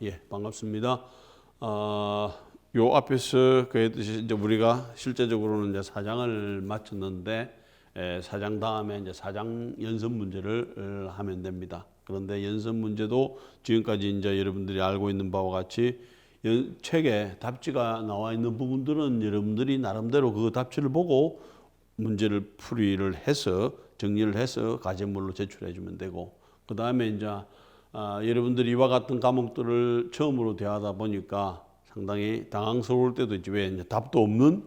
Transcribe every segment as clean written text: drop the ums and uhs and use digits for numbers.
예, 반갑습니다. 요 앞에서 그랬듯이 이제 우리가 실제적으로는 이제 사장을 마쳤는데 사장 다음에 이제 사장 연습 문제를 하면 됩니다. 그런데 연습 문제도 지금까지 이제 여러분들이 알고 있는 바와 같이 책에 답지가 나와 있는 부분들은 여러분들이 나름대로 그 답지를 보고 문제를 풀이를 해서 정리를 해서 과제물로 제출해 주면 되고, 그 다음에 이제 여러분들이 이와 같은 과목들을 처음으로 대하다 보니까 상당히 당황스러울 때도 있지. 왜 이제 답도 없는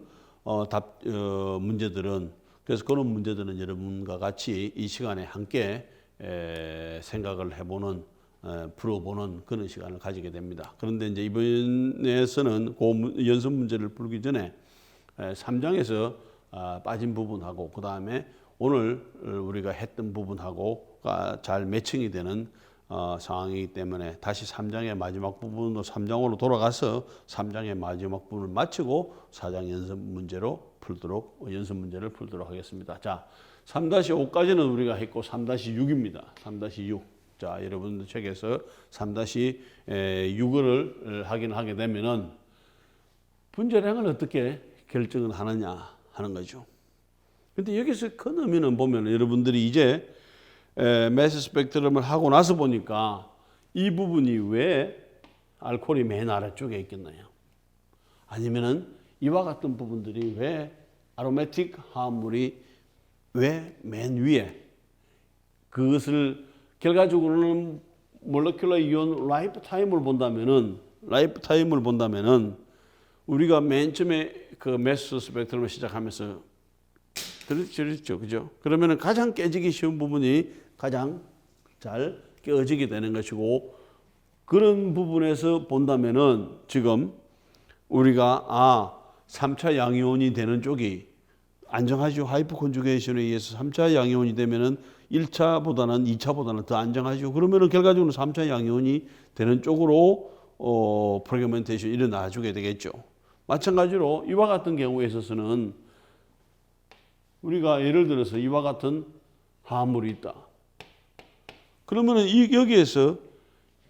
문제들은, 그래서 그런 문제들은 여러분과 같이 이 시간에 함께 생각을 해보는, 풀어보는 그런 시간을 가지게 됩니다. 그런데 이제 이번에서는 그 연습 문제를 풀기 전에 3장에서 빠진 부분하고 그 다음에 오늘 우리가 했던 부분하고 잘 매칭이 되는 상황이기 때문에 다시 3장의 마지막 부분으로 3장으로 돌아가서 3장의 마지막 부분을 마치고 4장 연습 문제로 풀도록 연습 문제를 풀도록 하겠습니다. 자, 3-5까지는 우리가 했고 3-6입니다. 3-6. 자, 여러분들 책에서 3-6을 확인하게 되면은 분자량을 어떻게 결정을 하느냐 하는 거죠. 근데 여기서 큰 의미는 보면 여러분들이 이제 매스 스펙트럼을 하고 나서 보니까 이 부분이 왜 알코올이 맨 아래쪽에 있겠나요? 아니면은 이와 같은 부분들이 왜 아로매틱 화합물이 왜 맨 위에, 그것을 결과적으로는 몰레큘러 이온 라이프 타임을 본다면은 우리가 맨 처음에 그 매스 스펙트럼을 시작하면서 그렇죠, 그죠? 그러면은 가장 깨지기 쉬운 부분이 가장 잘 깨어지게 되는 것이고, 그런 부분에서 본다면은 지금 우리가 3차 양이온이 되는 쪽이 안정하죠. 하이퍼 컨주게이션에 의해서 3차 양이온이 되면은 1차보다는 2차보다는 더 안정하죠. 그러면은 결과적으로 3차 양이온이 되는 쪽으로 프래그멘테이션이 일어나 주게 되겠죠. 마찬가지로 이와 같은 경우에 있어서는 우리가 예를 들어서 이와 같은 화합물이 있다. 그러면은 여기에서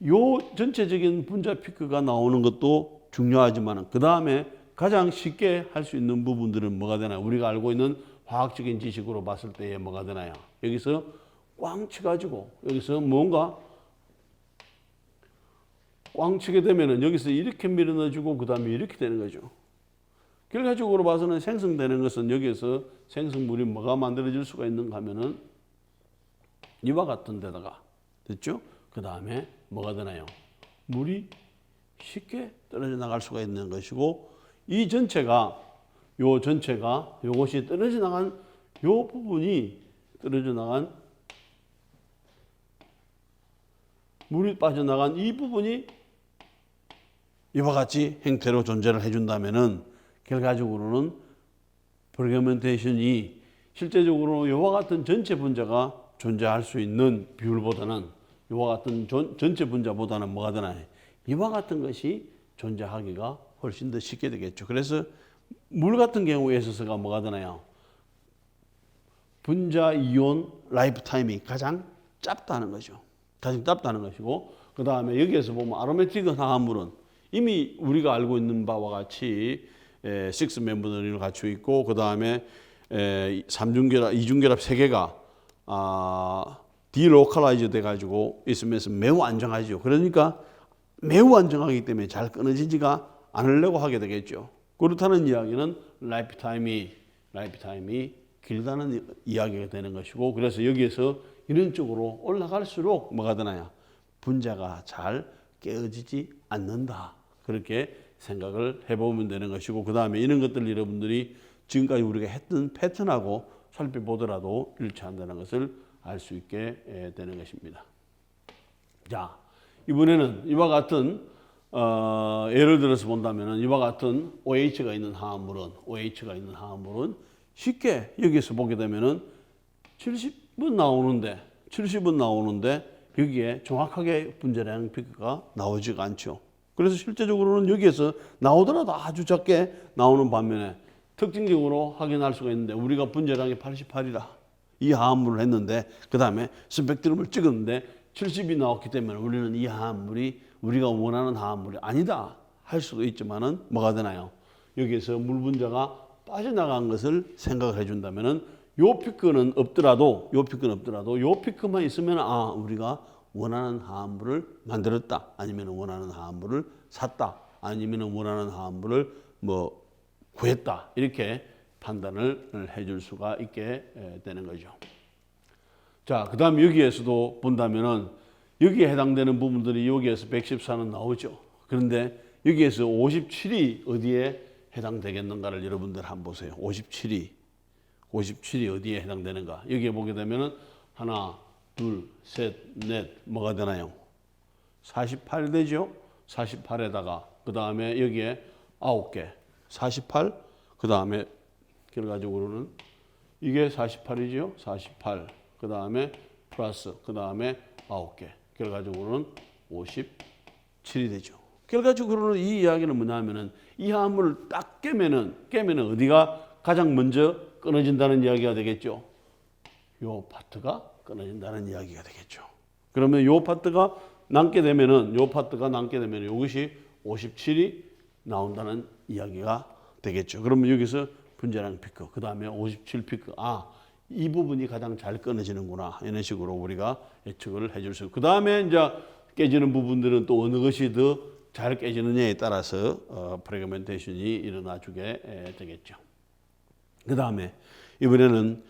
요 전체적인 분자 피크가 나오는 것도 중요하지만 그 다음에 가장 쉽게 할 수 있는 부분들은 뭐가 되나요? 우리가 알고 있는 화학적인 지식으로 봤을 때에 뭐가 되나요? 여기서 꽝 쳐가지고 여기서 뭔가 꽝 치게 되면은 여기서 이렇게 밀어넣어주고 그 다음에 이렇게 되는 거죠. 결과적으로 봐서는 생성되는 것은 여기에서 생성물이 뭐가 만들어질 수가 있는가 하면은 이와 같은 데다가 됐죠? 그 다음에 뭐가 되나요? 물이 쉽게 떨어져 나갈 수가 있는 것이고, 이 전체가 요것이 떨어져 나간 요 부분이 떨어져 나간 물이 빠져나간 이 부분이 이와 같이 형태로 존재를 해준다면은 결과적으로는 프래그멘테이션이 실제적으로 이와 같은 전체 분자가 존재할 수 있는 비율보다는 이와 같은 전체 분자보다는 뭐가 되나요? 이와 같은 것이 존재하기가 훨씬 더 쉽게 되겠죠. 그래서 물 같은 경우에 있어서가 뭐가 되나요? 분자 이온 라이프 타임이 가장 짧다는 거죠. 가장 짧다는 것이고, 그 다음에 여기에서 보면 아로매틱 화합물은 이미 우리가 알고 있는 바와 같이 6 멤버들을 갖추고 있고, 그 다음에 3중결합, 2중결합 3개가 디로컬라이즈 돼가지고 있으면서 매우 안정하죠. 그러니까 매우 안정하기 때문에 잘 끊어지지가 않으려고 하게 되겠죠. 그렇다는 이야기는 라이프 타임이 길다는 이야기가 되는 것이고, 그래서 여기에서 이런 쪽으로 올라갈수록 뭐가 되나요? 분자가 잘 깨어지지 않는다. 그렇게 생각을 해보면 되는 것이고, 그 다음에 이런 것들 여러분들이 지금까지 우리가 했던 패턴하고 살펴보더라도 일치한다는 것을 알 수 있게 되는 것입니다. 자, 이번에는 이와 같은 예를 들어서 본다면은 이와 같은 OH가 있는 화합물은 쉽게 여기서 보게 되면은 70은 나오는데 여기에 정확하게 분자량 피크가 나오지가 않죠. 그래서 실제적으로는 여기에서 나오더라도 아주 작게 나오는 반면에 특징적으로 확인할 수가 있는데, 우리가 분자량이 88이라 이 화합물을 했는데 그 다음에 스펙트럼을 찍었는데 70이 나왔기 때문에 우리는 이 화합물이 우리가 원하는 화합물이 아니다 할 수도 있지만은 뭐가 되나요? 여기에서 물 분자가 빠져나간 것을 생각을 해준다면은 요 피크는 없더라도 요 피크만 있으면 우리가 원하는 화합물을 만들었다, 아니면 원하는 화합물을 샀다, 아니면 원하는 화합물을 뭐 구했다, 이렇게 판단을 해줄 수가 있게 되는 거죠. 자, 그 다음 여기에서도 본다면은 여기에 해당되는 부분들이 여기에서 114는 나오죠. 그런데 여기에서 57이 어디에 해당되겠는가를 여러분들 한번 보세요. 57이 어디에 해당되는가? 여기에 보게 되면은 하나, 둘, 셋, 넷, 뭐가 되나요? 48 되죠? 48에다가 그 다음에 여기에 9개, 48, 그 다음에 결과적으로는 이게 48이죠? 48, 그 다음에 플러스, 그 다음에 9개, 결과적으로는 57이 되죠. 결과적으로는 이 이야기는 뭐냐면은 이 화합물을 딱 깨면은 어디가 가장 먼저 끊어진다는 이야기가 되겠죠. 요 파트가 끊어진다는 이야기가 되겠죠. 그러면 요 파트가 남게 되면은 이것이 57이 나온다는 이야기가 되겠죠. 그러면 여기서 분자량 피크, 그 다음에 57 피크, 이 부분이 가장 잘 끊어지는구나, 이런 식으로 우리가 예측을 해줄 수 있고, 그 다음에 이제 깨지는 부분들은 또 어느 것이 더 잘 깨지느냐에 따라서 프래그멘테이션이 일어나 주게 되겠죠. 그 다음에 이번에는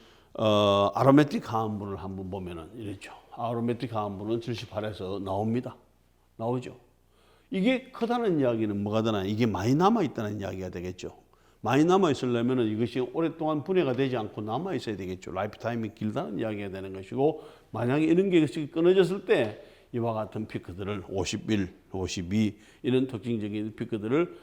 아로매틱 화합물을 한번 보면은 이렇죠. 아로매틱 화합물은 78에서 나오죠. 이게 크다는 이야기는 뭐가 되나? 이게 많이 남아 있다는 이야기가 되겠죠. 많이 남아 있으려면은 이것이 오랫동안 분해가 되지 않고 남아 있어야 되겠죠. 라이프 타임이 길다는 이야기가 되는 것이고, 만약에 이런 게 끊어졌을 때 이와 같은 피크들을 51, 52 이런 특징적인 피크들을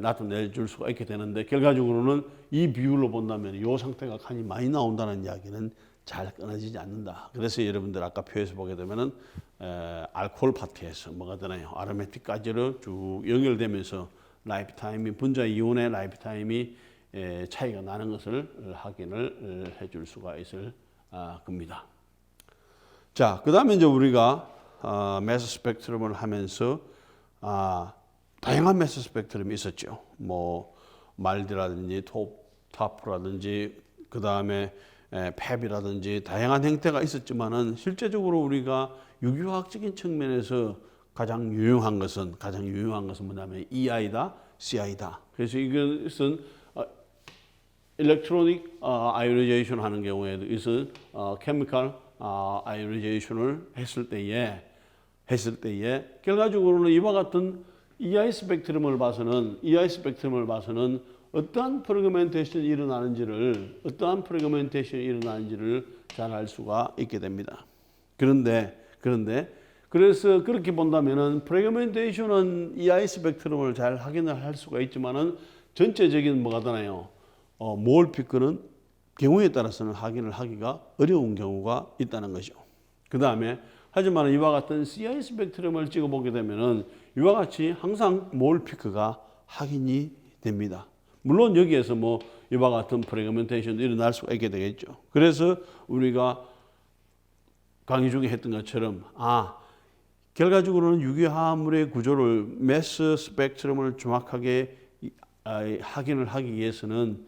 나타내 줄 수가 있게 되는데, 결과적으로는 이 비율로 본다면 이 상태가 칸이 많이 나온다는 이야기는 잘 끊어지지 않는다. 그래서 여러분들 아까 표에서 보게 되면은 알코올 파트에서 뭐가 되나요? 아로매틱까지로 쭉 연결되면서 라이프 타임이, 분자 이온의 라이프 타임이 차이가 나는 것을 확인을 해줄 수가 있을 겁니다. 자, 그 다음에 이제 우리가 매스 스펙트럼을 하면서 다양한 매스 스펙트럼이 있었죠. 뭐 말디라든지 타프라든지 그 다음에 펩이라든지 다양한 형태가 있었지만은 실제적으로 우리가 유기화학적인 측면에서 가장 유용한 것은 뭐냐면 EI다, CI다. 그래서 이것은 일렉트로닉 아이오니제이션 하는 경우에도 이것은 케미컬 아이오니제이션을 했을 때에 결과적으로는 이와 같은 EI 스펙트럼을 봐서는 어떠한 프래그멘테이션이 일어나는지를 잘 알 수가 있게 됩니다. 그래서 그렇게 본다면은 프래그멘테이션은 EI 스펙트럼을 잘 확인을 할 수가 있지만은 전체적인 뭐가 되나요? 몰 피크는 경우에 따라서는 확인을 하기가 어려운 경우가 있다는 거죠. 그 다음에 하지만 이와 같은 CI 스펙트럼을 찍어보게 되면은 이와 같이 항상 몰 피크가 확인이 됩니다. 물론 여기에서 뭐 이와 같은 프래그멘테이션도 일어날 수가 있게 되겠죠. 그래서 우리가 강의 중에 했던 것처럼 결과적으로는 유기화합물의 구조를 매스 스펙트럼을 정확하게 확인을 하기 위해서는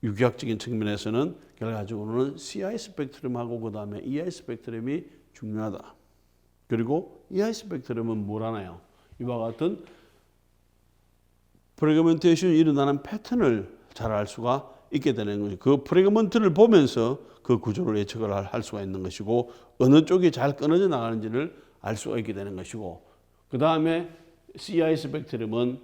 유기학적인 측면에서는 결과적으로는 CI 스펙트럼하고 그 다음에 EI 스펙트럼이 중요하다. 그리고 EI 스펙트럼은 뭘 하나요? 이와 같은 프래그멘테이션이 일어나는 패턴을 잘 알 수가 있게 되는 거죠. 그 프래그먼트를 보면서 그 구조를 예측을 할 수가 있는 것이고, 어느 쪽이 잘 끊어져 나가는지를 알 수가 있게 되는 것이고, 그 다음에 CI 스펙트럼은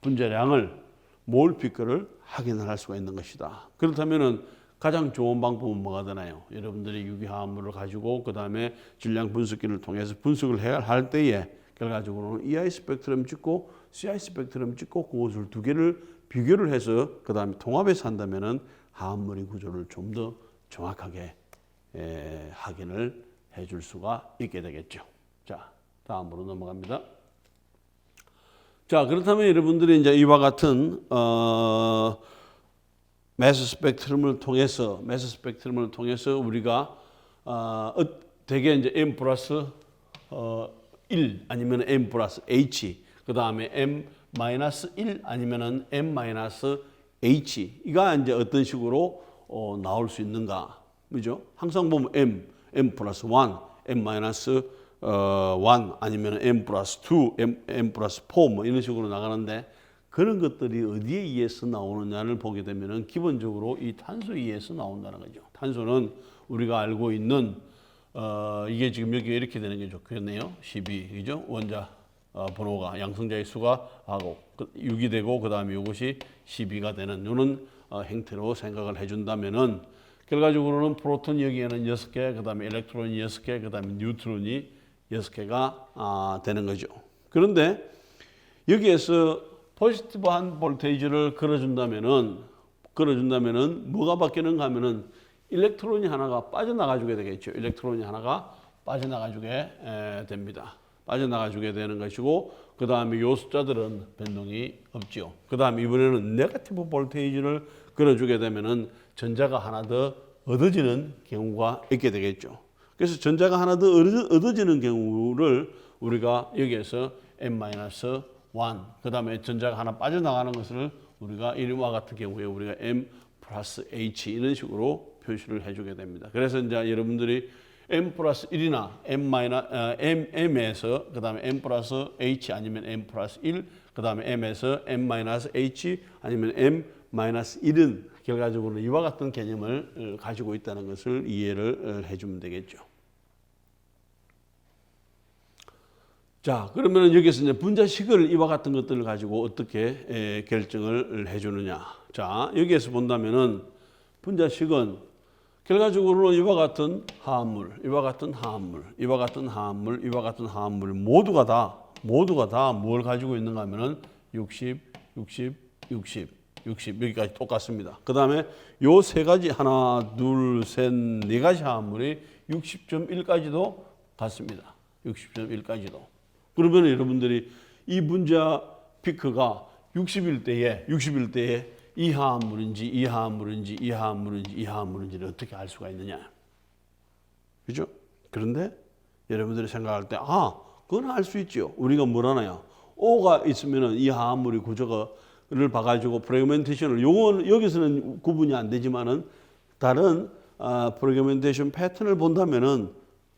분자량을 몰 피크를 확인을 할 수가 있는 것이다. 그렇다면은 가장 좋은 방법은 뭐가 되나요? 여러분들이 유기화합물을 가지고 그 다음에 질량 분석기를 통해서 분석을 해야 할 때에 결과적으로는 EI 스펙트럼 찍고 CI 스펙트럼 찍고 그것을 두 개를 비교를 해서 그 다음에 통합해서 한다면은 화합물의 구조를 좀 더 정확하게 확인을 해줄 수가 있게 되겠죠. 자, 다음으로 넘어갑니다. 자, 그렇다면 여러분들이 이제 이와 같은 매스 스펙트럼을 통해서 우리가 대개 이제 M 플러스 1 아니면 m 플러스 h, 그 다음에 m 마이너스 1 아니면은 m 마이너스 h, 이가 이제 어떤 식으로 나올 수 있는가, 그죠? 항상 보면 m 플러스 1, m 마이너스 1 아니면 m 플러스 2, m 플러스 4 뭐 이런 식으로 나가는데, 그런 것들이 어디에 의해서 나오느냐를 보게 되면은 기본적으로 이 탄소에 의해서 나온다는 거죠. 탄소는 우리가 알고 있는 이게 지금 여기 이렇게 되는 게 좋겠네요. 12, 그죠? 원자 번호가 양성자의 수가 하고 6이 되고, 그 다음에 이것이 12가 되는 이런 형태로 생각을 해준다면은, 결과적으로는 프로톤 여기에는 6개, 그 다음에 일렉트론이 6개, 그 다음에 뉴트론이 6개가 되는 거죠. 그런데 여기에서 포지티브한 볼테이지를 걸어준다면은 뭐가 바뀌는가 하면은 일렉트론이 하나가 빠져나가주게 되겠죠. 일렉트론이 하나가 빠져나가주게 됩니다. 빠져나가주게 되는 것이고, 그 다음에 요 숫자들은 변동이 없죠. 그 다음에 이번에는 네거티브 볼테이지를 걸어주게 되면은 전자가 하나 더 얻어지는 경우가 있게 되겠죠. 그래서 전자가 하나 더 얻어지는 경우를 우리가 여기에서 m-1, 그 다음에 전자가 하나 빠져나가는 것을 우리가 이와 같은 경우에 우리가 m 플러스 h 이런 식으로 표시를 해주게 됩니다. 그래서 이제 여러분들이 m 플러스 1이나 m에서 그 다음에 m 플러스 h 아니면 m 플러스 1, 그 다음에 m에서 m 마이너스 h 아니면 m 마이너스 1은 결과적으로 이와 같은 개념을 가지고 있다는 것을 이해를 해주면 되겠죠. 자, 그러면 여기서 이제 분자식을 이와 같은 것들을 가지고 어떻게 결정을 해주느냐. 자, 여기에서 본다면은 분자식은 결과적으로 이와 같은 화합물, 이와 같은 화합물, 이와 같은 화합물, 이와 같은 화합물 모두가 다 뭘 가지고 있는가 하면은 60, 60, 60, 60 여기까지 똑같습니다. 그 다음에 요 세 가지 하나, 둘, 셋, 네 가지 화합물이 60.1까지도 같습니다. 60.1까지도. 그러면 여러분들이 이 분자 피크가 60일 때에 이 화합물인지를 어떻게 알 수가 있느냐. 그죠? 그런데 여러분들이 생각할 때, 그건 알 수 있죠. 우리가 뭘 하나요? O가 있으면은 이 화합물이 구조를 봐가지고 프래그멘테이션을, 요건 여기서는 구분이 안 되지만은 다른 프래그멘테이션 패턴을 본다면은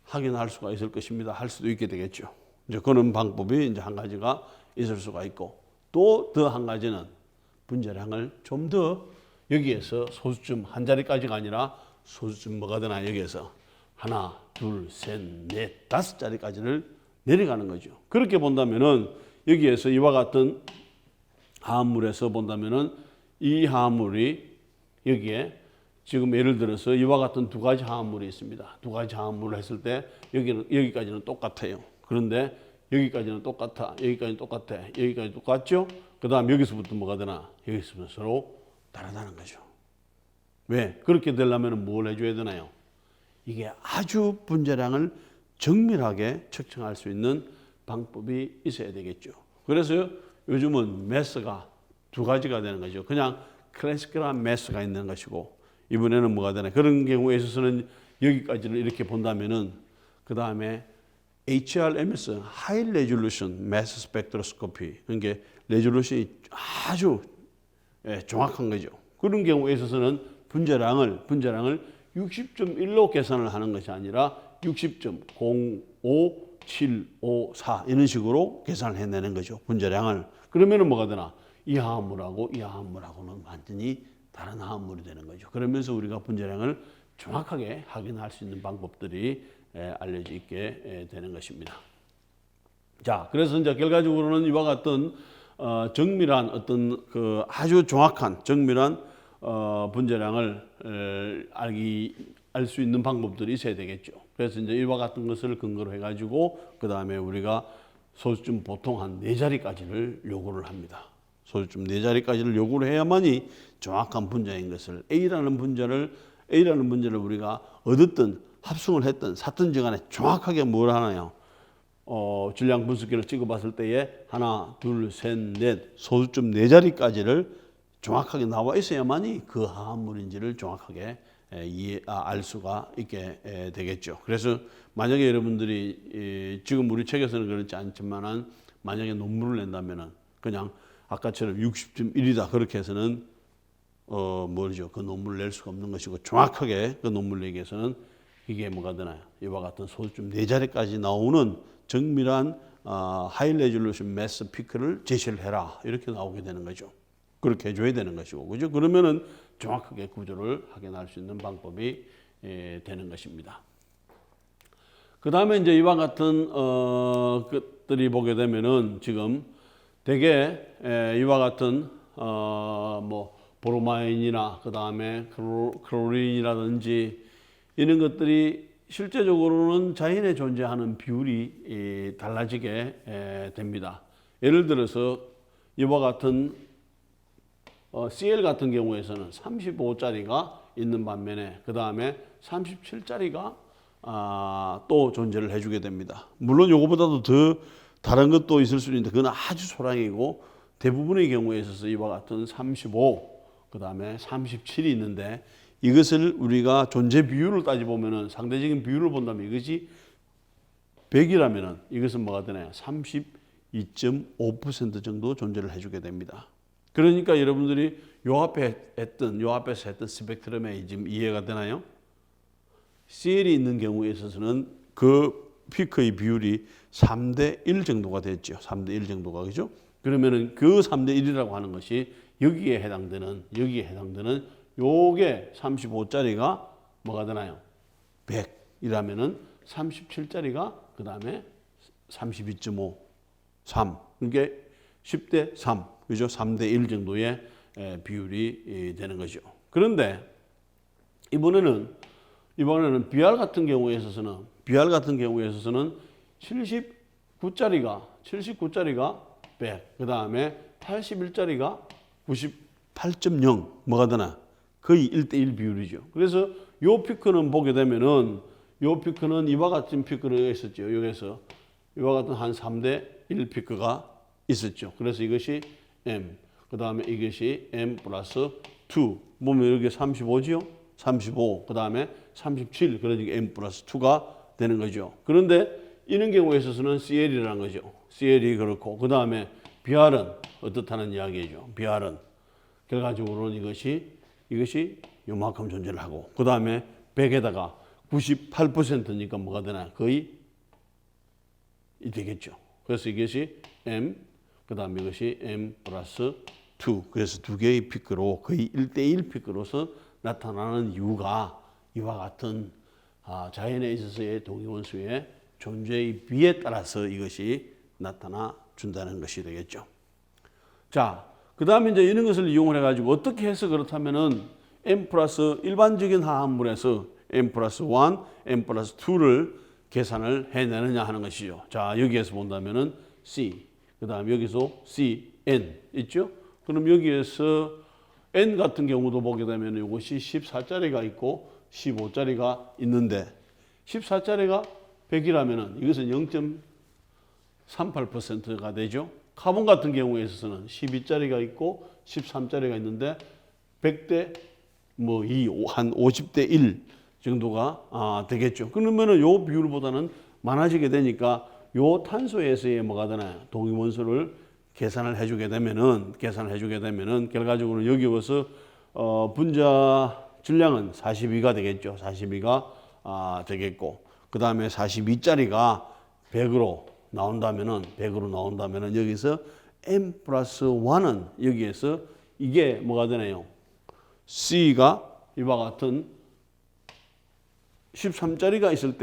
확인할 수가 있을 것입니다. 할 수도 있게 되겠죠. 이제 그런 방법이 이제 한 가지가 있을 수가 있고, 또 더 한 가지는 분자량을 좀 더 여기에서 소수점 한 자리까지가 아니라 소수점 뭐가 되나 여기에서 하나, 둘, 셋, 넷, 다섯 자리까지를 내려가는 거죠. 그렇게 본다면은 여기에서 이와 같은 화합물에서 본다면은 이 화합물이 여기에 지금 예를 들어서 이와 같은 두 가지 화합물이 있습니다. 두 가지 화합물을 했을 때 여기까지는 똑같아요. 그런데 여기까지는 똑같아, 여기까지는 똑같아, 여기까지 똑같죠? 그 다음 여기서부터 뭐가 되나? 여기서부터 서로 다르다는 거죠. 왜? 그렇게 되려면 뭘 해줘야 되나요? 이게 아주 분자량을 정밀하게 측정할 수 있는 방법이 있어야 되겠죠. 그래서 요즘은 매스가 두 가지가 되는 거죠. 그냥 클래시컬한 매스가 있는 것이고, 이번에는 뭐가 되나? 그런 경우에 있어서는 여기까지를 이렇게 본다면은 그 다음에 HRMS, High Resolution Mass Spectroscopy, 그러니까 레졸루션이 아주 정확한 거죠. 그런 경우에 있어서는 분자량을 60.1로 계산을 하는 것이 아니라 60.05754 이런 식으로 계산을 해내는 거죠. 분자량을. 그러면은 뭐가 되나? 이 화합물하고는 완전히 다른 화합물이 되는 거죠. 그러면서 우리가 분자량을 정확하게 확인할 수 있는 방법들이 알려져 있게 되는 것입니다. 자, 그래서 이제 결과적으로는 이와 같은 정밀한 어떤 그 아주 정확한 정밀한 분자량을 알 수 있는 방법들이 있어야 되겠죠. 그래서 이제 이와 같은 것을 근거로 해가지고 그 다음에 우리가 소수점 보통 한 4자리까지를 요구를 합니다. 소수점 4자리까지를 요구를 해야만이 정확한 분자인 것을 A라는 분자를 우리가 얻었던 합성을 했던 샀든지 간에 정확하게 뭘 하나요? 질량 분석기를 찍어봤을 때에 하나, 둘, 셋, 넷 소수점 4자리까지를 정확하게 나와 있어야만이 그 화합물인지를 정확하게 알 수가 있게 되겠죠. 그래서 만약에 여러분들이 지금 우리 책에서는 그렇지 않지만은 만약에 논문을 낸다면은 그냥 아까처럼 60.1이다 그렇게 해서는 뭐죠? 그 논문을 낼 수가 없는 것이고 정확하게 그 논문을 내기 위해서는 이게 뭐가 되나요? 이와 같은 소수점 4자리까지 나오는 정밀한 하이 레졸루션 매스 피크를 제시를 해라 이렇게 나오게 되는 거죠. 그렇게 해줘야 되는 것이고, 그죠? 그러면은 정확하게 구조를 확인할 수 있는 방법이 되는 것입니다. 그 다음에 이제 이와 같은 것들이 보게 되면은 지금 대개 이와 같은 뭐 브로마인이나 그 다음에 클로린이라든지 이런 것들이 실제적으로는 자연에 존재하는 비율이 달라지게 됩니다. 예를 들어서 이와 같은 CL 같은 경우에서는 35짜리가 있는 반면에 그 다음에 37짜리가 또 존재를 해주게 됩니다. 물론 이거보다도 더 다른 것도 있을 수 있는데 그건 아주 소량이고 대부분의 경우에 있어서 이와 같은 35, 그 다음에 37이 있는데 이것을 우리가 존재 비율을 따져보면은 상대적인 비율을 본다면 이것이 100이라면은 이것은 뭐가 되나요? 32.5% 정도 존재를 해주게 됩니다. 그러니까 여러분들이 요 앞에서 했던 스펙트럼에 지금 이해가 되나요? CL이 있는 경우에 있어서는 그 피크의 비율이 3대 1 정도가 됐죠. 3대 1 정도가, 그죠? 그러면은 그 3대 1이라고 하는 것이 여기에 해당되는 요게 35짜리가 뭐가 되나요? 100이라면은 37짜리가 그 다음에 32.5, 3. 그러니까 10대 3, 그죠? 3대 1 정도의 비율이 되는 거죠. 그런데 이번에는 BR 같은 경우에 있어서는 79짜리가 100, 그 다음에 81짜리가 98.0 뭐가 되나? 거의 1대1 비율이죠. 그래서 요 피크는 보게 되면은 요 피크는 이와 같은 피크가 있었죠. 여기서 이와 같은 한 3대 1 피크가 있었죠. 그래서 이것이 M, 그 다음에 이것이 M 플러스 2. 보면 여기 35지요? 35, 그 다음에 37, 그러니까 M 플러스 2가 되는 거죠. 그런데 이런 경우에 있어서는 CL이라는 거죠. CL이 그렇고, 그 다음에 BR은 어떻다는 이야기죠. BR은 결과적으로는 이것이 요만큼 존재를 하고, 그 다음에 100에다가 98%니까 뭐가 되나? 거의 이 되겠죠. 그래서 이것이 M, 그 다음에 이것이 M 플러스 2. 그래서 두 개의 피크로 거의 1대1 피크로서 나타나는 이유가 이와 같은 자연에 있어서의 동위원수의 존재의 비에 따라서 이것이 나타나 준다는 것이 되겠죠. 자, 그 다음에 이제 이런 것을 이용을 해가지고 어떻게 해서 그렇다면은 M 플러스 일반적인 화합물에서 M 플러스 1, M 플러스 2를 계산을 해내느냐 하는 것이죠. 자, 여기에서 본다면은 C, 그 다음에 여기서 C, N 있죠? 그럼 여기에서 N 같은 경우도 보게 되면 이것이 14짜리가 있고 15짜리가 있는데 14짜리가 100이라면은 이것은 0.38%가 되죠. 카본 같은 경우에 있어서는 12짜리가 있고 13짜리가 있는데 100대 한 50대 1 정도가 되겠죠. 그러면은 요 비율보다는 많아지게 되니까 요 탄소에서의 뭐가 되나요? 동위원수를 계산을 해주게 되면은 결과적으로 여기 와서 분자 질량은 42가 되겠죠. 42가 되겠고, 그 다음에 42짜리가 100으로 나온다면은 여기서 M 플러스 1은 여기에서 이게 뭐가 되나요? C가 이와 같은 13짜리가 있을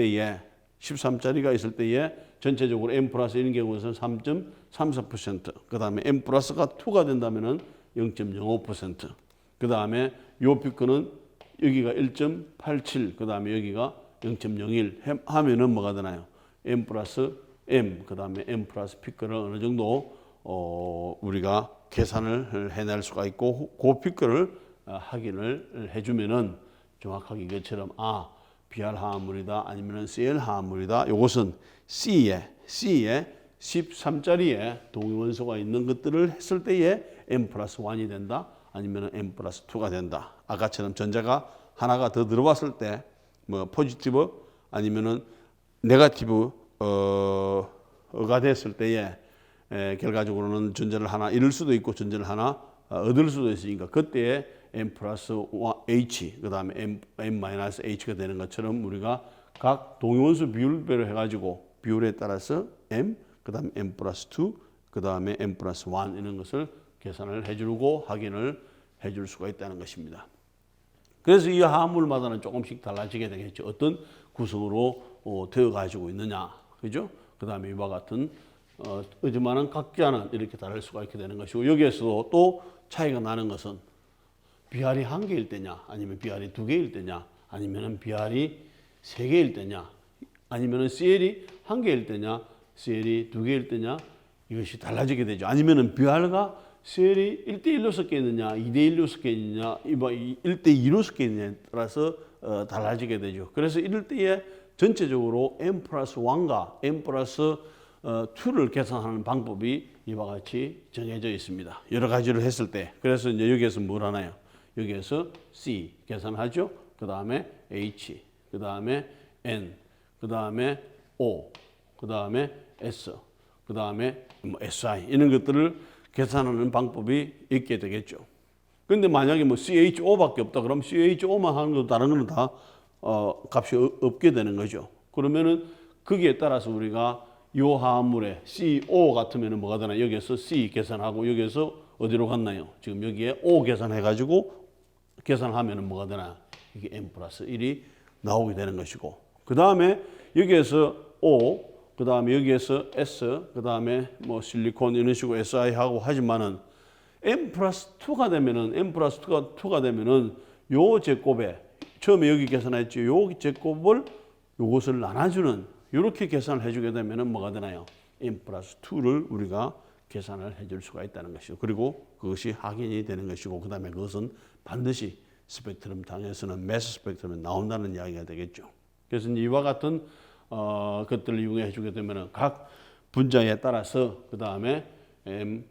때에 전체적으로 M 플러스 1인 경우에는 3.34%, 그 다음에 M 플러스가 2가 된다면은 0.05%, 그 다음에 요 피크는 여기가 1.87, 그 다음에 여기가 0.01 하면은 뭐가 되나요? M 플러스 M, 그 다음에 M 플러스 피크를 어느 정도 우리가 계산을 해낼 수가 있고, 그 피크를 확인을 해주면은 정확하게 이것처럼 BR 화합물이다 아니면 CL 화합물이다. 이것은 C에 13짜리의 동위원소가 있는 것들을 했을 때에 M 플러스 1이 된다 아니면 M 플러스 2가 된다. 아까처럼 전자가 하나가 더 들어왔을 때 뭐 포지티브 아니면은 네거티브가 됐을 때에 결과적으로는 전제를 하나 잃을 수도 있고 전제를 하나 얻을 수도 있으니까 그때에 m 플러스 h 그 다음에 m 마이너스 h가 되는 것처럼 우리가 각 동위원수 비율별로 해가지고 비율에 따라서 m 그 다음에 m 플러스 2 그 다음에 m 플러스 1 이런 것을 계산을 해주고 확인을 해줄 수가 있다는 것입니다. 그래서 이 화합물마다는 조금씩 달라지게 되겠죠. 어떤 구성으로 되어 가지고 있느냐, 그죠? 그 다음에 이와 같은 어지만한 각자는 이렇게 다를 수가 있게 되는 것이고 여기에서도 또 차이가 나는 것은 BR이 1개일 때냐, 아니면 BR이 2개일 때냐, 아니면 BR이 3개일 때냐, 아니면 CL이 1개일 때냐, CL이 2개일 때냐 이것이 달라지게 되죠. 아니면 BR가 CL이 1대1로 섞여 있느냐, 2대1로 섞여 있느냐, 1대2로 섞여 있느냐에 따라서 달라지게 되죠. 그래서 이럴 때에 전체적으로 m 플러스 1과 m 플러스 2를 계산하는 방법이 이와 같이 정해져 있습니다. 여러 가지를 했을 때. 그래서 이제 여기에서 뭘 하나요? 여기에서 C 계산하죠. 그 다음에 H, 그 다음에 N, 그 다음에 O, 그 다음에 S, 그 다음에 뭐 SI 이런 것들을 계산하는 방법이 있게 되겠죠. 그런데 만약에 뭐 CHO밖에 없다 그러면 CHO만 하는 거 다른 거는 다 값이 없게 되는 거죠. 그러면은 거기에 따라서 우리가 이 화합물에 CO 같으면은 뭐가 되나? 여기에서 C 계산하고 여기에서 어디로 갔나요? 지금 여기에 O 계산해가지고 계산하면은 뭐가 되나? 이게 M 플러스 1이 나오게 되는 것이고 그 다음에 여기에서 O 그 다음에 여기에서 S, 그 다음에 뭐 실리콘 이런 식으로 SI 하고 하지만은 M 플러스 2가 되면은 M 플러스 2가 되면은 요 제곱에 처음에 여기 계산했죠. 요 제곱을 요것을 나눠주는 이렇게 계산을 해주게 되면은 뭐가 되나요? M 플러스 2를 우리가 계산을 해줄 수가 있다는 것이죠. 그리고 그것이 확인이 되는 것이고 그 다음에 그것은 반드시 스펙트럼 당에서는 매스 스펙트럼에 나온다는 이야기가 되겠죠. 그래서 이와 같은 것들을 이용해 주게 되면은 각 분자에 따라서 그 다음에 m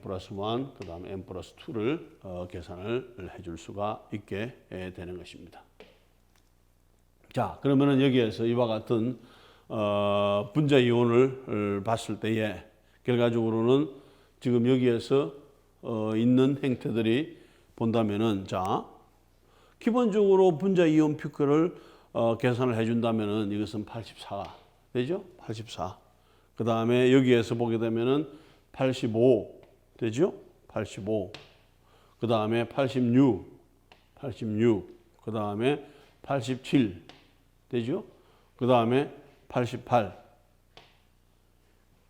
플러스 1, 그 다음에 m 플러스 2를 계산을 해줄 수가 있게 되는 것입니다. 자, 그러면은 여기에서 이와 같은 분자 이온을 봤을 때에 결과적으로는 지금 여기에서 있는 행태들이 본다면은 자, 기본적으로 분자 이온 피크를 계산을 해준다면은 이것은 84가 되죠? 84. 그 다음에 여기에서 보게 되면은 85 되죠? 85. 그 다음에 86. 그 다음에 87 되죠? 그 다음에 88.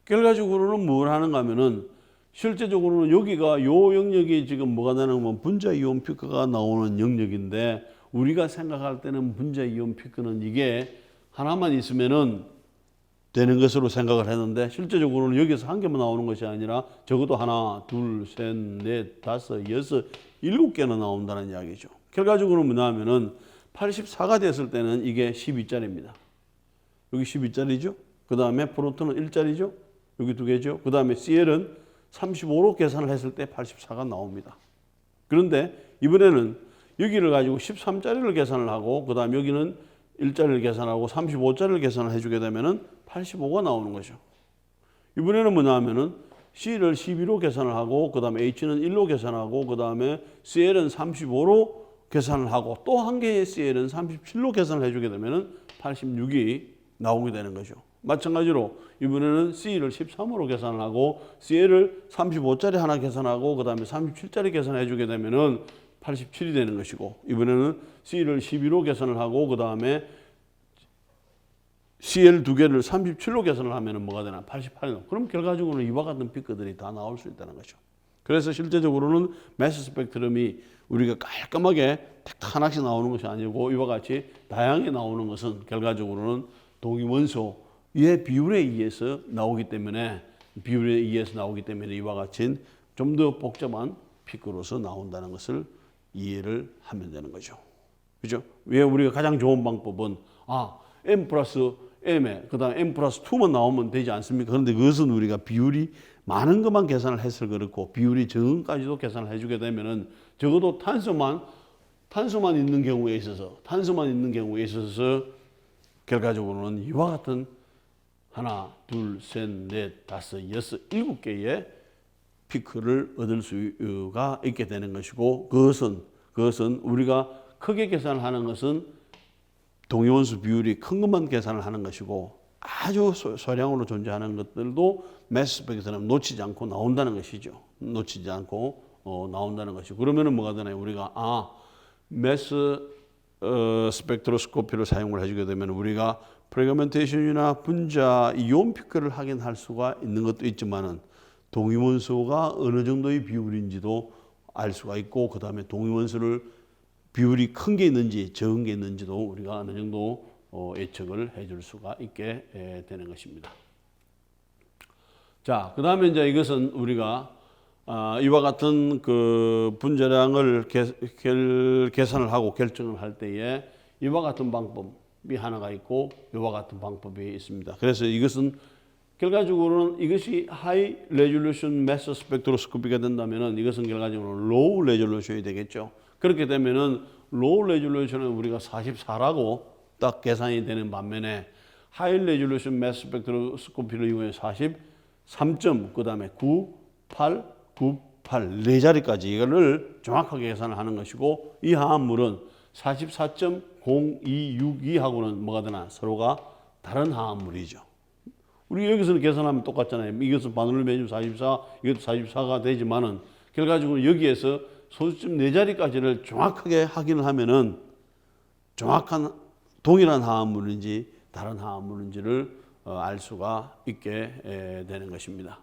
결과적으로는 뭘 하는가 하면은 실제적으로는 여기가 요 영역이 지금 뭐가 나는 건 분자 이온 피크가 나오는 영역인데 우리가 생각할 때는 분자 이온 피크는 이게 하나만 있으면은 되는 것으로 생각을 했는데 실제적으로는 여기서 한 개만 나오는 것이 아니라 적어도 하나, 둘, 셋, 넷, 다섯, 여섯, 7개나 나온다는 이야기죠. 결과적으로 뭐냐면은 84가 됐을 때는 이게 12짜리입니다. 여기 12짜리죠. 그 다음에 프로톤은 1짜리죠. 여기 2개죠. 그 다음에 CL은 35로 계산을 했을 때 84가 나옵니다. 그런데 이번에는 여기를 가지고 13짜리를 계산을 하고 그 다음 여기는 1짜리를 계산하고 35짜리를 계산을 해주게 되면은 85가 나오는 거죠. 이번에는 뭐냐 하면은 C를 12로 계산을 하고 그 다음에 H는 1로 계산하고 그 다음에 CL은 35로 계산을 하고 또 한 개의 CL은 37로 계산을 해주게 되면은 86이 나오게 되는 거죠. 마찬가지로 이번에는 C를 13으로 계산을 하고 CL을 35짜리 하나 계산하고 그 다음에 37짜리 계산해 주게 되면은 87이 되는 것이고 이번에는 C를 12로 계산을 하고 그 다음에 CL 2개를 37로 계산을 하면은 뭐가 되나? 88. 그럼 결과적으로는 이와 같은 피크들이 다 나올 수 있다는 거죠. 그래서 실제적으로는 매스 스펙트럼이 우리가 깔끔하게 딱 하나씩 나오는 것이 아니고 이와 같이 다양하게 나오는 것은 결과적으로는 동위원소의 비율에 의해서 나오기 때문에 이와 같이 좀 더 복잡한 피크로서 나온다는 것을 이해를 하면 되는 거죠. 그죠? 왜 우리가 가장 좋은 방법은 m 플러스 m에 그 다음에 m 플러스 2만 나오면 되지 않습니까? 그런데 그것은 우리가 비율이 많은 것만 계산을 해서 그렇고 비율이 적은 까지도 계산을 해주게 되면은 적어도 탄소만 탄소만 있는 경우에 있어서 결과적으로는 이와 같은 하나, 둘, 셋, 넷, 다섯, 여섯, 일곱 개의 피크를 얻을 수가 있게 되는 것이고 그것은 우리가 크게 계산하는 것은 동위원수 비율이 큰 것만 계산을 하는 것이고 아주 소량으로 존재하는 것들도 매스 스펙트럼 놓치지 않고 나온다는 것이죠. 놓치지 않고 나온다는 것이고 그러면은 뭐가 되나요? 우리가 매스 스펙트로스코피를 사용을 해주게 되면 우리가 프래그멘테이션이나 분자 이온 피크를 확인할 수가 있는 것도 있지만은 동위원소가 어느 정도의 비율인지도 알 수가 있고 그 다음에 동위원소를 비율이 큰 게 있는지 적은 게 있는지도 우리가 어느 정도 예측을 해줄 수가 있게 되는 것입니다. 자, 그 다음에 이제 이것은 우리가 이와 같은 그 분자량을 계산을 하고 결정을 할 때에 이와 같은 방법이 하나가 있고 이와 같은 방법이 있습니다. 그래서 이것은 결과적으로는 이것이 하이 레졸루션 매스 스펙트로스코피가 된다면은 이것은 결과적으로 로우 레졸루션이 되겠죠. 그렇게 되면은 로우 레졸루션은 우리가 44라고 딱 계산이 되는 반면에 하이 레졸루션 매스 스펙트로스코피를 이용해 43점 그다음에 9, 8, 98 네 자리까지 이거를 정확하게 계산을 하는 것이고 이 화합물은 44.0262하고는 뭐가 되나 서로가 다른 화합물이죠. 우리 여기서는 계산하면 똑같잖아요. 이것은 바늘로 매주면 44, 이것도 44가 되지만은 결과적으로 여기에서 소수점 네 자리까지를 정확하게 확인을 하면은 정확한 동일한 화합물인지 다른 화합물인지를 알 수가 있게 되는 것입니다.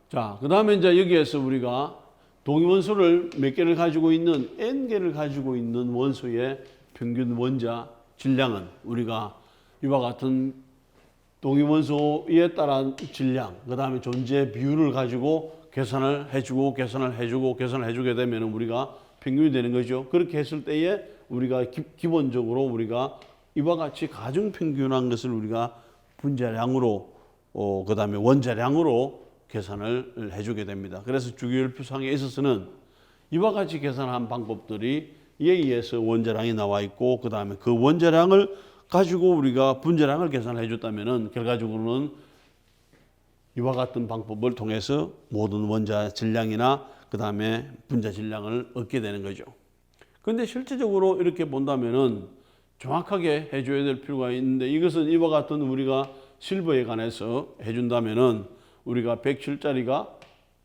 자, 그 다음에 이제 여기에서 우리가 동위원소를 몇 개를 가지고 있는 N개를 가지고 있는 원소의 평균 원자 질량은 우리가 이와 같은 동위원소에 따른 질량, 그 다음에 존재 비율을 가지고 계산을 해주게 되면 우리가 평균이 되는 거죠. 그렇게 했을 때에 우리가 기본적으로 우리가 이와 같이 가중평균한 것을 우리가 분자량으로, 그 다음에 원자량으로 계산을 해주게 됩니다. 그래서 주기율표상에 있어서는 이와 같이 계산한 방법들이 이에 의해서 원자량이 나와 있고, 그 다음에 그 원자량을 가지고 우리가 분자량을 계산해 줬다면은 결과적으로는 이와 같은 방법을 통해서 모든 원자 질량이나 그 다음에 분자 질량을 얻게 되는 거죠. 그런데 실제적으로 이렇게 본다면은 정확하게 해줘야 될 필요가 있는데 이것은 이와 같은 우리가 실버에 관해서 해준다면은 우리가 107짜리가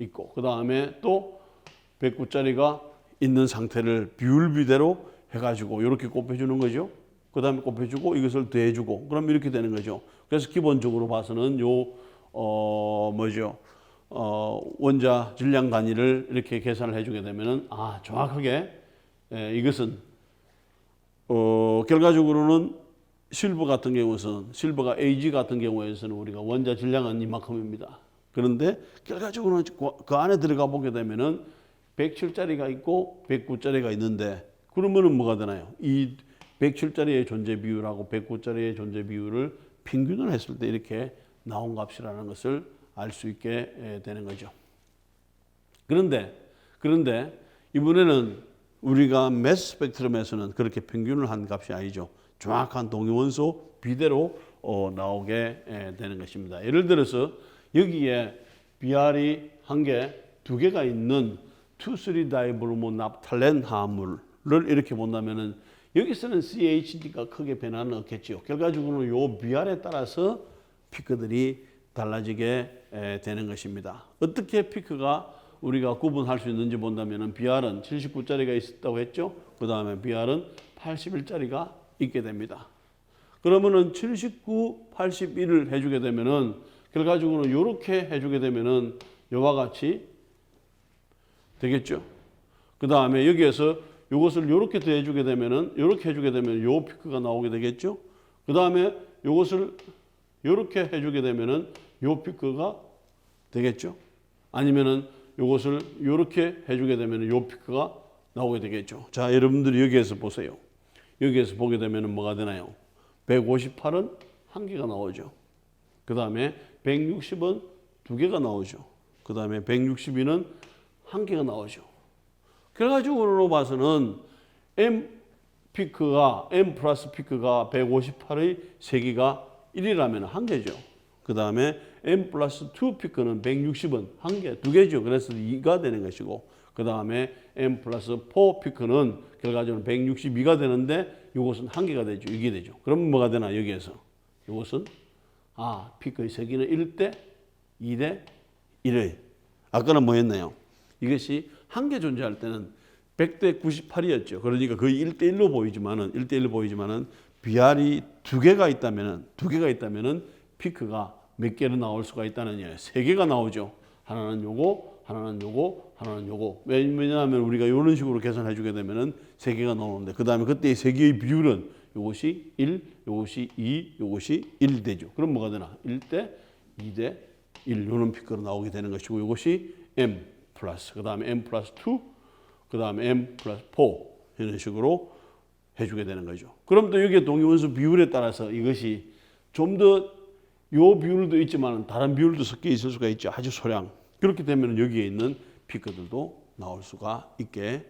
있고 그 다음에 또 109짜리가 있는 상태를 비율비대로 해가지고 이렇게 곱해주는 거죠. 그 다음에 곱해주고 이것을 더해주고 그럼 이렇게 되는 거죠. 그래서 기본적으로 봐서는 원자 질량 단위를 이렇게 계산을 해주게 되면은 정확하게 이것은 결과적으로는 실버 같은 경우에는 실버가 AG 같은 경우에는 우리가 원자 질량은 이만큼입니다. 그런데 결과적으로는 그 안에 들어가 보게 되면은 107짜리가 있고 109짜리가 있는데 그러면은 뭐가 되나요? 이 107짜리의 존재 비율하고 109짜리의 존재 비율을 평균을 했을 때 이렇게 나온 값이라는 것을 알 수 있게 되는 거죠. 그런데 이번에는 우리가 매스 스펙트럼에서는 그렇게 평균을 한 값이 아니죠. 정확한 동위원소 비대로 나오게 되는 것입니다. 예를 들어서 여기에 BR이 한 개, 두 개가 있는 2,3-다이브로모납탈렌 화합물을 이렇게 본다면은 여기서는 CHD가 크게 변화는 없겠죠. 결과적으로 요 BR에 따라서 피크들이 달라지게 되는 것입니다. 어떻게 피크가 우리가 구분할 수 있는지 본다면은 BR은 79짜리가 있었다고 했죠. 그 다음에 BR은 81짜리가 있게 됩니다. 그러면은 79, 81을 해주게 되면은 결과적으로 이렇게 해주게 되면은 이와 같이 되겠죠. 그 다음에 여기에서 이것을 이렇게 더해주게 되면은 이렇게 해주게 되면 요 피크가 나오게 되겠죠. 그 다음에 이것을 이렇게 해주게 되면은 요 피크가 되겠죠. 아니면은 이것을 이렇게 해주게 되면 요 피크가 나오게 되겠죠. 자, 여러분들이 여기에서 보세요. 여기에서 보게 되면 뭐가 되나요? 158은 한 개가 나오죠. 그 다음에 160은 두 개가 나오죠. 그 다음에 162는 한 개가 나오죠. 결과적으로 봐서는 M 플러스 피크가 158의 세기가 1이라면 한 개죠. 그 다음에 M 플러스 2 피크는 160은 한 개, 두 개죠. 그래서 2가 되는 것이고, 그 다음에 M 플러스 4 피크는 결과적으로 162가 되는데 이것은 한 개가 되죠. 이게 되죠. 그럼 뭐가 되나 여기에서? 이것은 피크의 세기는 1대 2대 1의 아까는 뭐였나요? 이것이 한 개 존재할 때는 100대 98이었죠. 그러니까 거의 1대1로 보이지만은 BR이 두 개가 있다면은 피크가 몇 개로 나올 수가 있다는 얘기예요. 세 개가 나오죠. 하나는 요거, 하나는 요거, 하나는 요거. 왜냐하면 우리가 이런 식으로 계산해 주게 되면은 세 개가 나오는데 그다음에 그때 세 개의 비율은 요것이 1, 요것이 2, 요것이 1 되죠. 그럼 뭐가 되나? 1대 2대 1 요런 피크로 나오게 되는 것이고 이것이 M 플러스 그다음에 M 플러스 2 그다음에 M 플러스 4 이런 식으로 해주게 되는 거죠. 그럼 또 여기에 동위원수 비율에 따라서 이것이 좀 더 요 비율도 있지만 다른 비율도 섞여 있을 수가 있죠. 아주 소량. 그렇게 되면 여기에 있는 피크들도 나올 수가 있게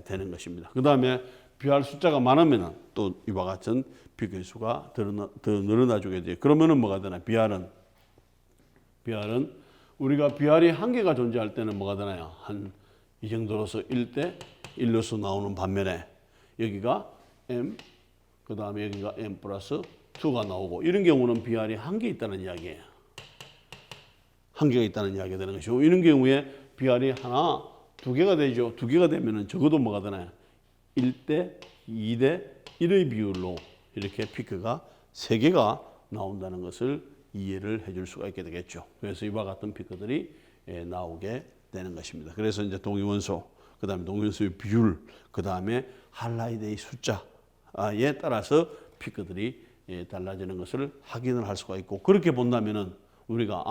되는 것입니다. 그 다음에 BR 숫자가 많으면 또 이와 같은 피크의 수가 더 늘어나주게 돼요. 그러면은 뭐가 되나? BR은 우리가 BR이 한 개가 존재할 때는 뭐가 되나요? 한 이 정도로서 1대 1로서 나오는 반면에 여기가 M 그 다음에 여기가 M 플러스 2가 나오고 이런 경우는 BR이 한 개 있다는 이야기예요. 한 개가 있다는 이야기가 되는 것이고 이런 경우에 BR이 하나, 두 개가 되죠. 두 개가 되면은 적어도 뭐가 되나요? 1대 2대 1의 비율로 이렇게 피크가 세 개가 나온다는 것을 이해를 해줄 수가 있게 되겠죠. 그래서 이와 같은 피크들이 나오게 되는 것입니다. 그래서 이제 동위원소, 그 다음에 동위원소의 비율, 그 다음에 할라이드의 숫자에 따라서 피크들이 달라지는 것을 확인을 할 수가 있고 그렇게 본다면은 우리가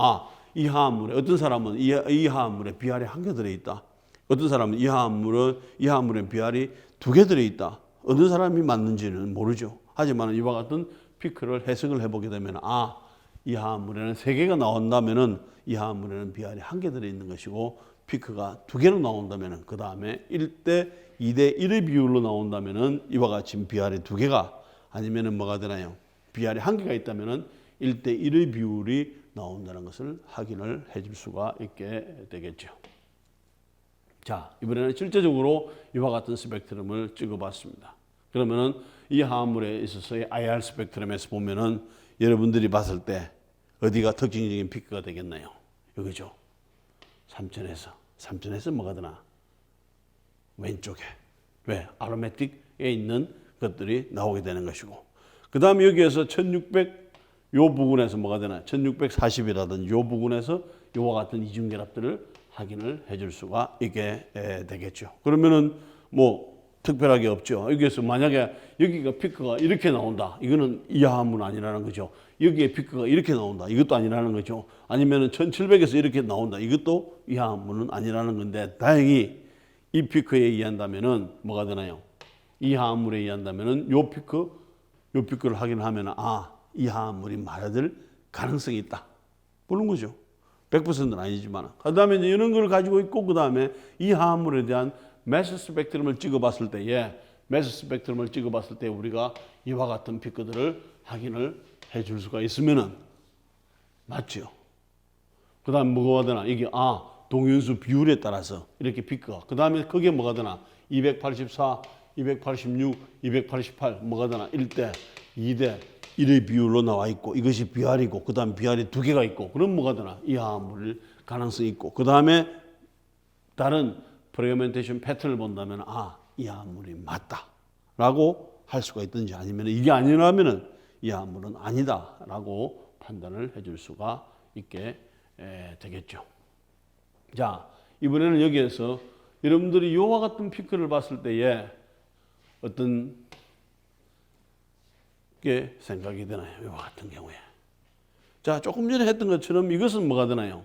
이 화합물에 어떤 사람은 이 화합물에 BR이 한 개 들어있다. 어떤 사람은 이 화합물에 BR이 두 개 들어있다. 어떤 사람이 맞는지는 모르죠. 하지만 이와 같은 피크를 해석을 해보게 되면 이 화합물에는 세 개가 나온다면은 이 화합물에는 BR이 한 개 들어있는 것이고 피크가 두 개로 나온다면은 그 다음에 1대 2대 1의 비율로 나온다면은 이와 같이 BR이 두 개가 아니면은 뭐가 되나요? BR이 한 개가 있다면은 1대 1의 비율이 나온다는 것을 확인을 해줄 수가 있게 되겠죠. 자, 이번에는 실제적으로 이와 같은 스펙트럼을 찍어봤습니다. 그러면은 이 화합물에 있어서의 IR 스펙트럼에서 보면은 여러분들이 봤을 때 어디가 특징적인 피크가 되겠나요? 여기죠. 3천에서 뭐가 되나? 왼쪽에. 왜? 아로매틱에 있는 것들이 나오게 되는 것이고. 그 다음에 여기에서 1600 요 부분에서 뭐가 되나? 1640이라든지 요 부분에서 요와 같은 이중결합들을 확인을 해줄 수가 있게 되겠죠. 그러면은 뭐 특별하게 없죠. 여기에서 만약에 여기가 피크가 이렇게 나온다. 이거는 이하함은 아니라는 거죠. 여기에 피크가 이렇게 나온다. 이것도 아니라는 거죠. 아니면은 1700에서 이렇게 나온다. 이것도 이하함은 아니라는 건데 다행히 이 피크에 의한다면은 뭐가 되나요? 이하함물에 의한다면은 요 피크를 확인하면 이하함물이 말아들 가능성이 있다. 보는 거죠. 100%는 아니지만. 그 다음에 이제 이런 걸 가지고 있고, 그 다음에 이 화합물에 대한 매스 스펙트럼을 찍어봤을 때, 우리가 이와 같은 피크들을 확인을 해줄 수가 있으면은, 맞죠? 그 다음에 뭐가 되나? 이게, 동위원수 비율에 따라서 이렇게 피크가. 그 다음에 그게 뭐가 되나? 284, 286, 288, 뭐가 되나? 1대, 2대, 1의 비율로 나와 있고 이것이 BR이고 그 다음에 BR이 두 개가 있고 그럼 뭐가 되나? 이 화합물일 가능성이 있고 그 다음에 다른 프레그멘테이션 패턴을 본다면 이 화합물이 맞다 라고 할 수가 있든지 아니면 이게 아니라면 이 화합물은 아니다 라고 판단을 해줄 수가 있게 되겠죠. 자, 이번에는 여기에서 여러분들이 이와 같은 피크를 봤을 때에 어떤 게 생각이 드나요? 이와 같은 경우에. 자, 조금 전에 했던 것처럼 이것은 뭐가 되나요?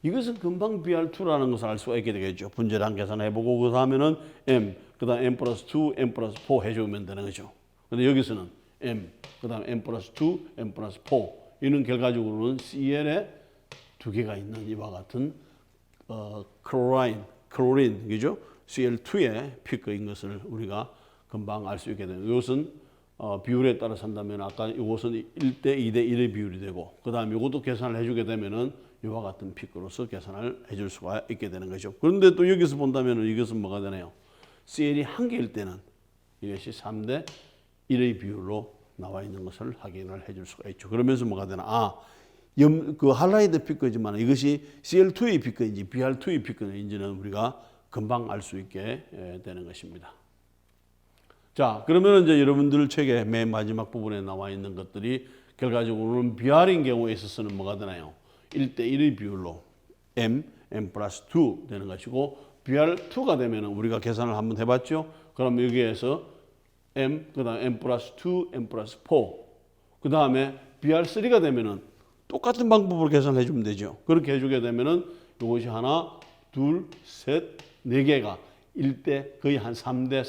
이것은 금방 BR2라는 것을 알 수가 있게 되겠죠. 분절한 계산해보고 그 다음에는 M, 그 다음 M 플러스 2, M 플러스 4 해주면 되는 거죠. 근데 여기서는 M, 그 다음 M 플러스 2, M 플러스 4 이는 결과적으로는 CL에 두 개가 있는 이와 같은 클로린, 그죠? CL2의 피크인 것을 우리가 금방 알 수 있게 됩니다. 이것은 비율에 따라 산다면 아까 이것은 1대 2대 1의 비율이 되고 그 다음에 이것도 계산을 해주게 되면은 이와 같은 피크로서 계산을 해줄 수가 있게 되는 거죠. 그런데 또 여기서 본다면 이것은 뭐가 되나요? CL이 한 개일 때는 이것이 3대 1의 비율로 나와 있는 것을 확인을 해줄 수가 있죠. 그러면서 뭐가 되나? 그 할라이드 피크지만 이것이 CL2의 피크인지 BR2의 피크인지는 우리가 금방 알 수 있게 되는 것입니다. 자, 그러면 이제 여러분들 책의 맨 마지막 부분에 나와 있는 것들이 결과적으로는 BR인 경우에 있어서는 뭐가 되나요? 1대 1의 비율로 M 플러스 2 되는 것이고 BR2가 되면 우리가 계산을 한번 해봤죠. 그럼 여기에서 M, 그 다음에 M 플러스 2, M 플러스 4. 그 다음에 BR3가 되면은 똑같은 방법으로 계산해 주면 되죠. 그렇게 해주게 되면은 이것이 하나, 둘, 셋, 네 개가 1대 거의 한 3대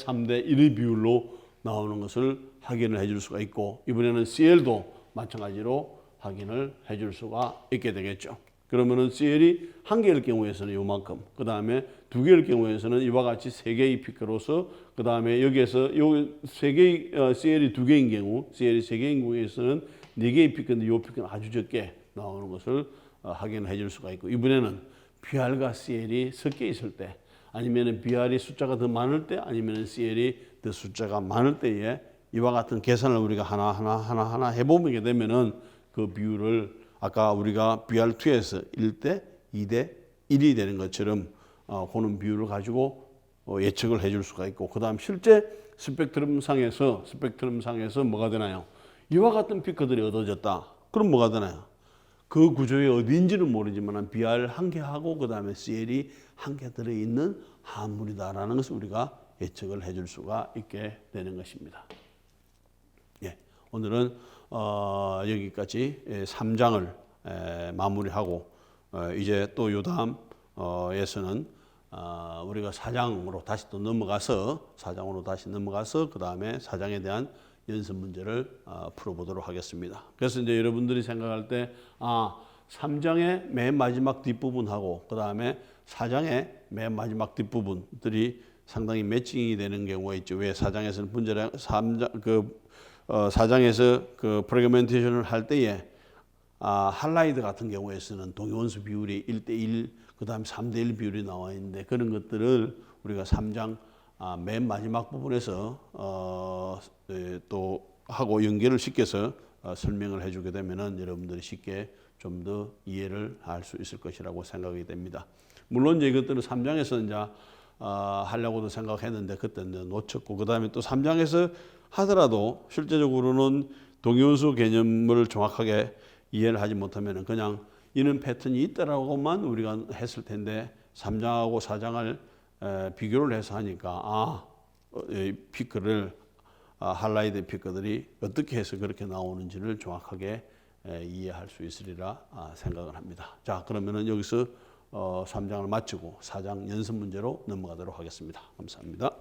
1의 비율로 나오는 것을 확인을 해줄 수가 있고 이번에는 CL도 마찬가지로 확인을 해줄 수가 있게 되겠죠. 그러면은 CL이 한 개일 경우에서는 요만큼, 그 다음에 두 개일 경우에서는 이와 같이 세 개의 피크로서, 그 다음에 여기에서 요 세 개의 CL이 두 개인 경우, CL이 세 개인 경우에서는 네 개의 피크인데 요 피크는 아주 적게 나오는 것을 확인해 줄 수가 있고 이번에는 BR과 CL이 섞여 있을 때 아니면 BR이 숫자가 더 많을 때 아니면 CL이 더 숫자가 많을 때에 이와 같은 계산을 우리가 하나 해보게 되면은 그 비율을 아까 우리가 BR2에서 1대 2대 1이 되는 것처럼 그런 비율을 가지고 예측을 해줄 수가 있고 그 다음 실제 스펙트럼상에서 뭐가 되나요? 이와 같은 피크들이 얻어졌다. 그럼 뭐가 되나요? 그 구조의 어디인지는 모르지만 BR 한 개하고 그 다음에 CL이 한 개 들어있는 한물이다라는 것을 우리가 예측을 해줄 수가 있게 되는 것입니다. 예, 오늘은 여기까지 3장을 마무리하고 이제 또 요 다음에서는 우리가 4장으로 다시 또 넘어가서 그 다음에 4장에 대한 연습 문제를 풀어보도록 하겠습니다. 그래서 이제 여러분들이 생각할 때 3장의 맨 마지막 뒷부분하고 그 다음에 4장의 맨 마지막 뒷부분들이 상당히 매칭이 되는 경우가 있죠. 왜 4장에서는 분자량 4장에서 그 프래그멘테이션을 할 때에 할라이드 같은 경우에서는 동위원수 비율이 1대1 그 다음에 3대1 비율이 나와 있는데 그런 것들을 우리가 3장 맨 마지막 부분에서 또 하고 연결을 시켜서 설명을 해주게 되면은 여러분들이 쉽게 좀 더 이해를 할 수 있을 것이라고 생각이 됩니다. 물론 이제 이것들은 3장에서 이제 하려고도 생각했는데 그때는 놓쳤고 그 다음에 또 3장에서 하더라도 실제적으로는 동위원수 개념을 정확하게 이해를 하지 못하면 그냥 이런 패턴이 있다라고만 우리가 했을 텐데 3장하고 4장을 비교를 해서 하니까 피크를 할라이드 피크들이 어떻게 해서 그렇게 나오는지를 정확하게 이해할 수 있으리라 생각을 합니다. 자, 그러면은 여기서 3장을 마치고 4장 연습 문제로 넘어가도록 하겠습니다. 감사합니다.